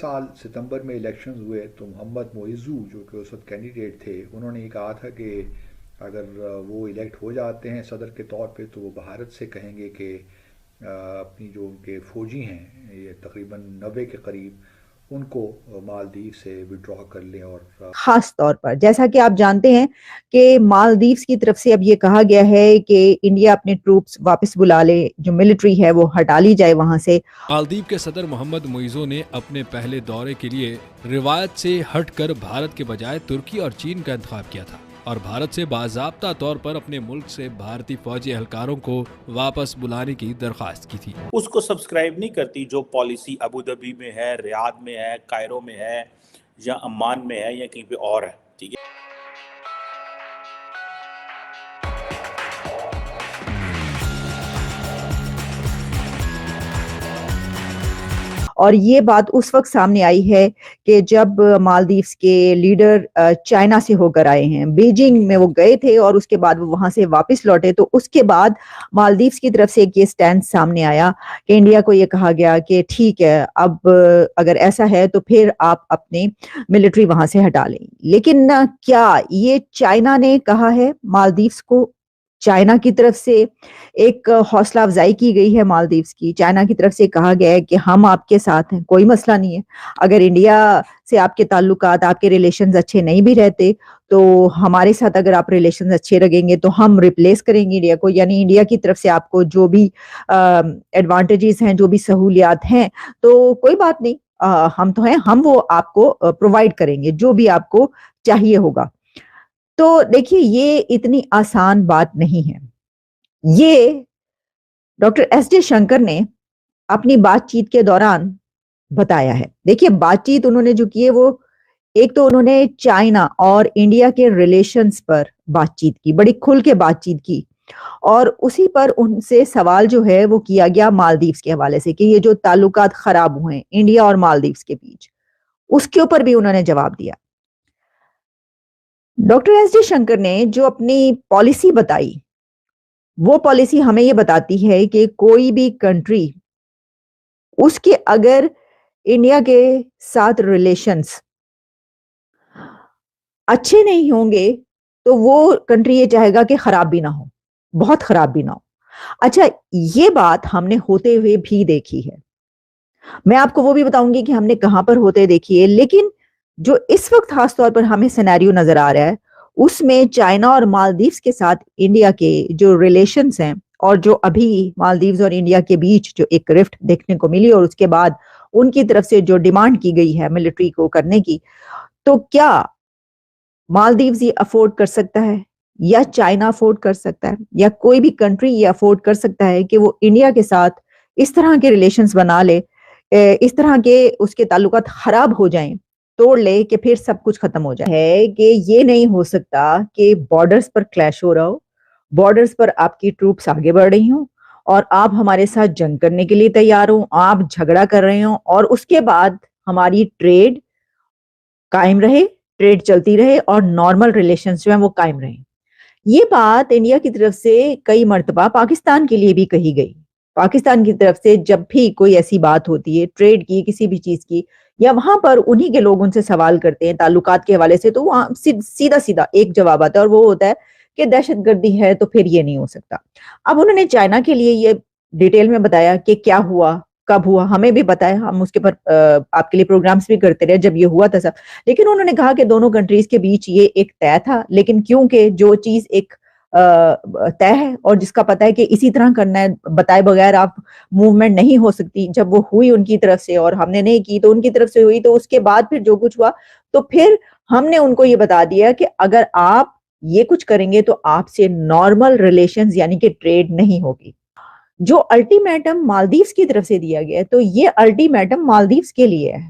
سال ستمبر میں الیکشنز ہوئے تو محمد معیزو جو کہ اس وقت کینڈیڈیٹ تھے، انہوں نے یہ کہا تھا کہ اگر وہ الیکٹ ہو جاتے ہیں صدر کے طور پہ تو وہ بھارت سے کہیں گے کہ اپنی جو ان کے فوجی ہیں، یہ تقریباً 90 کے قریب، ان کو مالدیو سے وڈرا کر لیں اور خاص طور پر جیسا کہ آپ جانتے ہیں کہ مالدیوز کی طرف سے اب یہ کہا گیا ہے کہ انڈیا اپنے ٹروپس واپس بلا لے، جو ملٹری ہے وہ ہٹا لی جائے وہاں سے۔ مالدیو کے صدر محمد معیزو نے اپنے پہلے دورے کے لیے روایت سے ہٹ کر بھارت کے بجائے ترکی اور چین کا انتخاب کیا تھا اور بھارت سے باضابطہ طور پر اپنے ملک سے بھارتی فوجی اہلکاروں کو واپس بلانے کی درخواست کی تھی۔ اس کو سبسکرائب نہیں کرتی جو پالیسی ابوظہبی میں ہے، ریاض میں ہے، کائرو میں ہے یا عمان میں ہے یا کہیں پہ اور ہے، ٹھیک ہے۔ اور یہ بات اس وقت سامنے آئی ہے کہ جب مالدیوز کے لیڈر چائنا سے ہو کر آئے ہیں، بیجنگ میں وہ گئے تھے اور اس کے بعد وہ وہاں سے واپس لوٹے، تو اس کے بعد مالدیوز کی طرف سے ایک یہ سٹینڈ سامنے آیا کہ انڈیا کو یہ کہا گیا کہ ٹھیک ہے، اب اگر ایسا ہے تو پھر آپ اپنے ملٹری وہاں سے ہٹا لیں۔ لیکن کیا یہ چائنا نے کہا ہے مالدیوز کو؟ چائنا کی طرف سے ایک حوصلہ افزائی کی گئی ہے مالدیوز کی، چائنا کی طرف سے کہا گیا ہے کہ ہم آپ کے ساتھ ہیں، کوئی مسئلہ نہیں ہے، اگر انڈیا سے آپ کے تعلقات، آپ کے ریلیشنز اچھے نہیں بھی رہتے تو ہمارے ساتھ اگر آپ ریلیشنز اچھے رکھیں گے تو ہم ریپلیس کریں گے انڈیا کو، یعنی انڈیا کی طرف سے آپ کو جو بھی ایڈوانٹیجز ہیں، جو بھی سہولیات ہیں، تو کوئی بات نہیں، ہم تو ہیں، ہم وہ آپ کو پرووائڈ کریں گے جو بھی آپ کو چاہیے ہوگا۔ تو دیکھیے یہ اتنی آسان بات نہیں ہے۔ یہ ڈاکٹر ایس جے شنکر نے اپنی بات چیت کے دوران بتایا ہے۔ دیکھیے بات چیت انہوں نے جو کی ہے وہ ایک تو انہوں نے چائنا اور انڈیا کے ریلیشنز پر بات چیت کی، بڑی کھل کے بات چیت کی، اور اسی پر ان سے سوال جو ہے وہ کیا گیا مالدیوز کے حوالے سے کہ یہ جو تعلقات خراب ہوئے ہیں انڈیا اور مالدیوز کے بیچ، اس کے اوپر بھی انہوں نے جواب دیا۔ ڈاکٹر ایس جے شنکر نے جو اپنی پالیسی بتائی، وہ پالیسی ہمیں یہ بتاتی ہے کہ کوئی بھی کنٹری، اس کے اگر انڈیا کے ساتھ ریلیشنز اچھے نہیں ہوں گے تو وہ کنٹری یہ چاہے گا کہ خراب بھی نہ ہو، بہت خراب بھی نہ ہو۔ اچھا، یہ بات ہم نے ہوتے ہوئے بھی دیکھی ہے، میں آپ کو وہ بھی بتاؤں گی کہ ہم نے کہاں پر ہوتے دیکھی ہے، لیکن جو اس وقت خاص طور پر ہمیں سینیریو نظر آ رہا ہے اس میں چائنا اور مالدیوز کے ساتھ انڈیا کے جو ریلیشنز ہیں، اور جو ابھی مالدیوز اور انڈیا کے بیچ جو ایک رفٹ دیکھنے کو ملی اور اس کے بعد ان کی طرف سے جو ڈیمانڈ کی گئی ہے ملٹری کو کرنے کی، تو کیا مالدیوز یہ افورڈ کر سکتا ہے یا چائنا افورڈ کر سکتا ہے یا کوئی بھی کنٹری یہ افورڈ کر سکتا ہے کہ وہ انڈیا کے ساتھ اس طرح کے ریلیشنز بنا لے، اس طرح کے اس کے تعلقات خراب ہو جائیں، توڑ لے کہ پھر سب کچھ ختم ہو جائے؟ ہے کہ یہ نہیں ہو سکتا کہ بارڈرز پر کلیش ہو رہا ہو، بارڈرز پر آپ کی ٹروپس آگے بڑھ رہی ہوں اور آپ ہمارے ساتھ جنگ کرنے کے لیے تیار ہوں، آپ جھگڑا کر رہے ہوں، اور اس کے بعد ہماری ٹریڈ قائم رہے، ٹریڈ چلتی رہے اور نارمل ریلیشنز جو ہیں وہ قائم رہیں۔ یہ بات انڈیا کی طرف سے کئی مرتبہ پاکستان کے لیے بھی کہی گئی۔ پاکستان کی طرف سے جب بھی کوئی ایسی بات ہوتی ہے ٹریڈ کی، کسی بھی چیز کی، یا وہاں پر انہی کے لوگ ان سے سوال کرتے ہیں تعلقات کے حوالے سے، تو وہاں سیدھا سیدھا ایک جواب آتا ہے اور وہ ہوتا ہے کہ دہشت گردی ہے تو پھر یہ نہیں ہو سکتا۔ اب انہوں نے چائنا کے لیے یہ ڈیٹیل میں بتایا کہ کیا ہوا، کب ہوا، ہمیں بھی بتایا، ہم اس کے پر آپ کے لیے پروگرامز بھی کرتے رہے جب یہ ہوا تھا سب، لیکن انہوں نے کہا کہ دونوں کنٹریز کے بیچ یہ ایک طے تھا، لیکن کیونکہ جو چیز ایک طے ہے اور جس کا پتہ ہے کہ اسی طرح کرنا ہے، بتائے بغیر آپ موومنٹ نہیں ہو سکتی، جب وہ ہوئی ان کی طرف سے اور ہم نے نہیں کی تو ان کی طرف سے ہوئی، تو اس کے بعد پھر جو کچھ ہوا تو پھر ہم نے ان کو یہ بتا دیا کہ اگر آپ یہ کچھ کریں گے تو آپ سے نارمل ریلیشنز یعنی کہ ٹریڈ نہیں ہوگی۔ جو الٹیمیٹم مالدیوز کی طرف سے دیا گیا ہے تو یہ الٹیمیٹم مالدیوز کے لیے ہے،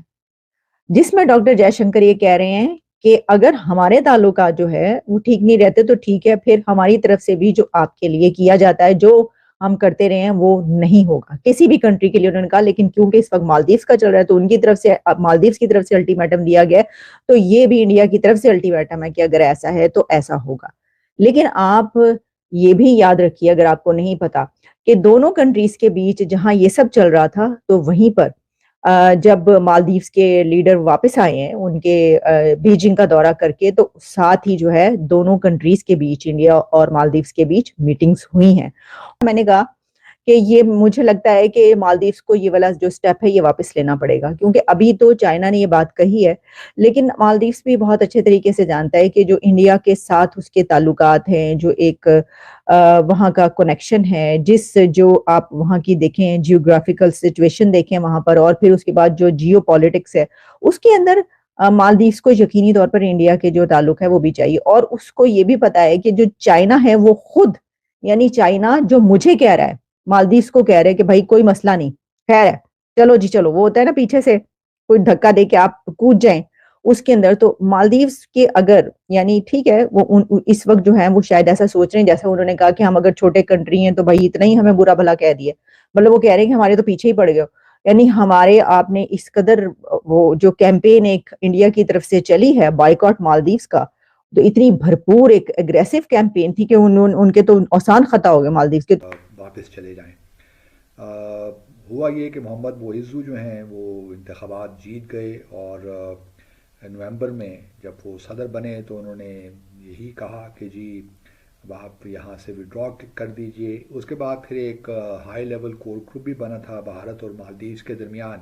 جس میں ڈاکٹر جے شنکر یہ کہہ رہے ہیں کہ اگر ہمارے تعلقات جو ہے وہ ٹھیک نہیں رہتے تو ٹھیک ہے، پھر ہماری طرف سے بھی جو آپ کے لیے کیا جاتا ہے، جو ہم کرتے رہے ہیں، وہ نہیں ہوگا کسی بھی کنٹری کے لیے، انہوں نے کہا۔ لیکن کیونکہ اس وقت مالدیوز کا چل رہا ہے تو ان کی طرف سے، مالدیوز کی طرف سے الٹیمیٹم دیا گیا تو یہ بھی انڈیا کی طرف سے الٹیمیٹم ہے کہ اگر ایسا ہے تو ایسا ہوگا۔ لیکن آپ یہ بھی یاد رکھیے، اگر آپ کو نہیں پتا، کہ دونوں کنٹریز کے بیچ جہاں یہ سب چل رہا تھا تو وہیں پر جب مالدیوز کے لیڈر واپس آئے ہیں ان کے بیجنگ کا دورہ کر کے، تو ساتھ ہی جو ہے دونوں کنٹریز کے بیچ، انڈیا اور مالدیوز کے بیچ میٹنگز ہوئی ہیں. میں نے کہا کہ یہ مجھے لگتا ہے کہ مالدیوز کو یہ والا جو سٹیپ ہے یہ واپس لینا پڑے گا، کیونکہ ابھی تو چائنا نے یہ بات کہی ہے، لیکن مالدیوز بھی بہت اچھے طریقے سے جانتا ہے کہ جو انڈیا کے ساتھ اس کے تعلقات ہیں، جو ایک وہاں کا کنیکشن ہے، جو آپ وہاں کی دیکھیں جیوگرافیکل سچویشن دیکھیں وہاں پر، اور پھر اس کے بعد جو جیو پالیٹکس ہے اس کے اندر مالدیوز کو یقینی طور پر انڈیا کے جو تعلق ہے وہ بھی چاہیے. اور اس کو یہ بھی پتا ہے کہ جو چائنا ہے وہ خود، یعنی چائنا جو مجھے کہہ رہا ہے، مالدیوز کو کہہ رہے کہ بھائی کوئی مسئلہ نہیں، خیر ہے، چلو جی چلو، وہ ہوتا ہے نا پیچھے سے کوئی دھکا دے کے آپ کود جائیں اس کے اندر. تو مالدیوز کے اگر، یعنی ٹھیک ہے وہ اس وقت جو ہے وہ شاید ایسا سوچ رہے ہیں جیسا انہوں نے کہا کہ ہم اگر چھوٹے کنٹری ہیں تو بھائی اتنا ہی ہمیں برا بھلا کہہ دیا، مطلب وہ کہہ رہے ہیں کہ ہمارے تو پیچھے ہی پڑ گئے. یعنی ہمارے آپ نے اس قدر وہ جو کیمپین ایک انڈیا کی طرف سے چلی ہے بائیکاٹ مالدیوز کا، تو اتنی بھرپور ایک اگریسو کیمپین تھی کہ ان کے تو آسان خطا ہو گئے مالدیوز کے. واپس چلے جائیں. ہوا یہ کہ محمد معیزو جو ہیں وہ انتخابات جیت گئے، اور نومبر میں جب وہ صدر بنے تو انہوں نے یہی کہا کہ جی آپ یہاں سے وڈرا کر دیجئے. اس کے بعد پھر ایک ہائی لیول کور گروپ بھی بنا تھا بھارت اور مالدیوز کے درمیان،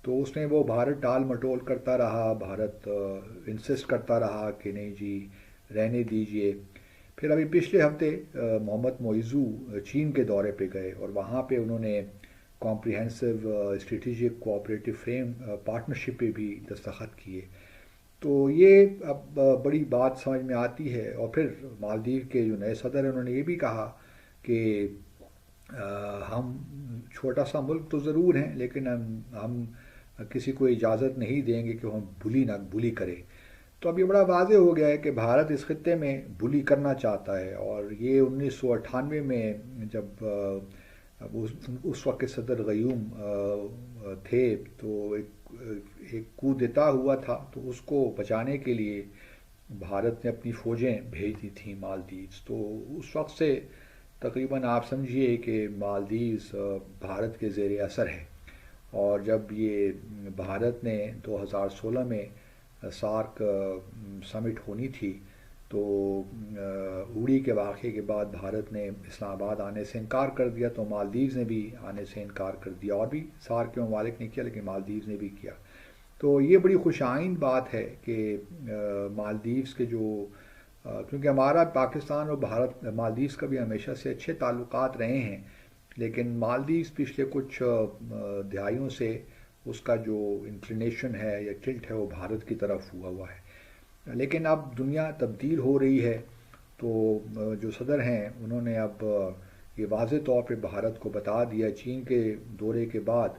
تو اس نے وہ بھارت ٹال مٹول کرتا رہا، بھارت انسسٹ کرتا رہا کہ نہیں جی رہنے دیجئے. پھر ابھی پچھلے ہفتے محمد معیزو چین کے دورے پہ گئے، اور وہاں پہ انہوں نے comprehensive strategic cooperative frame partnership پہ بھی دستخط کیے. تو یہ اب بڑی بات سمجھ میں آتی ہے. اور پھر مالدیو کے جو نئے صدر ہیں انہوں نے یہ بھی کہا کہ ہم چھوٹا سا ملک تو ضرور ہیں، لیکن ہم کسی کو اجازت نہیں دیں گے کہ ہم بلی کرے. تو اب یہ بڑا واضح ہو گیا ہے کہ بھارت اس خطے میں بلی کرنا چاہتا ہے. اور یہ 1998 میں جب اس وقت کے صدر غیوم تھے تو ایک کو دیتا ہوا تھا، تو اس کو بچانے کے لیے بھارت نے اپنی فوجیں بھیج دی تھیں مالدیوز. تو اس وقت سے تقریباً آپ سمجھیے کہ مالدیوز بھارت کے زیر اثر ہے. اور جب یہ بھارت نے 2016 میں سارک سمٹ ہونی تھی تو اوڑی کے واقعے کے بعد بھارت نے اسلام آباد آنے سے انکار کر دیا، تو مالدیوز نے بھی آنے سے انکار کر دیا، اور بھی سارک کے ممالک نے کیا لیکن مالدیوز نے بھی کیا. تو یہ بڑی خوش آئند بات ہے کہ مالدیوز کے جو، کیونکہ ہمارا پاکستان اور بھارت مالدیوز کا بھی ہمیشہ سے اچھے تعلقات رہے ہیں، لیکن مالدیوز پچھلے کچھ دہائیوں سے اس کا جو انکلینیشن ہے یا ٹلٹ ہے وہ بھارت کی طرف ہوا ہے. لیکن اب دنیا تبدیل ہو رہی ہے، تو جو صدر ہیں انہوں نے اب یہ واضح طور پہ بھارت کو بتا دیا، چین کے دورے کے بعد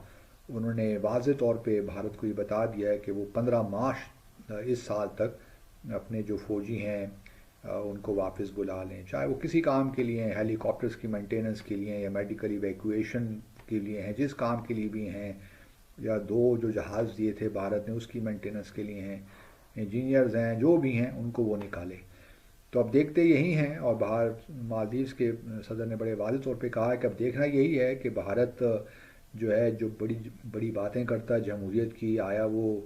انہوں نے واضح طور پہ بھارت کو یہ بتا دیا ہے کہ وہ 15 مارچ اس سال تک اپنے جو فوجی ہیں ان کو واپس بلا لیں، چاہے وہ کسی کام کے لیے ہیں، ہیلی کاپٹرز کی مینٹیننس کے لیے یا میڈیکل ایویکویشن کے لیے ہیں، جس کام کے لیے بھی ہیں، یا 2 جو جہاز دیے تھے بھارت نے اس کی مینٹیننس کے لیے ہیں، انجینئرز ہیں، جو بھی ہیں ان کو وہ نکالے. تو اب دیکھتے یہی ہیں. اور مالدیوز کے صدر نے بڑے واضح طور پہ کہا ہے کہ اب دیکھنا یہی ہے کہ بھارت جو ہے جو بڑی باتیں کرتا ہے جمہوریت کی، آیا وہ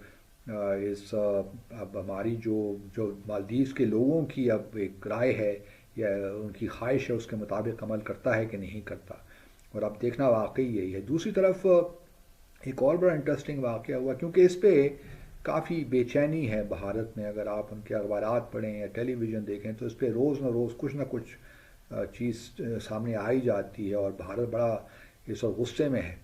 اب ہماری جو مالدیوز کے لوگوں کی اب ایک رائے ہے یا ان کی خواہش ہے اس کے مطابق عمل کرتا ہے کہ نہیں کرتا. اور اب دیکھنا واقعی یہی ہے. دوسری طرف ایک اور بڑا انٹرسٹنگ واقعہ ہوا، کیونکہ اس پہ کافی بے چینی ہے بھارت میں. اگر آپ ان کے اخبارات پڑھیں یا ٹیلی ویژن دیکھیں تو اس پہ روز نہ کچھ چیز سامنے آئی جاتی ہے، اور بھارت بڑا اس وقت غصے میں ہے.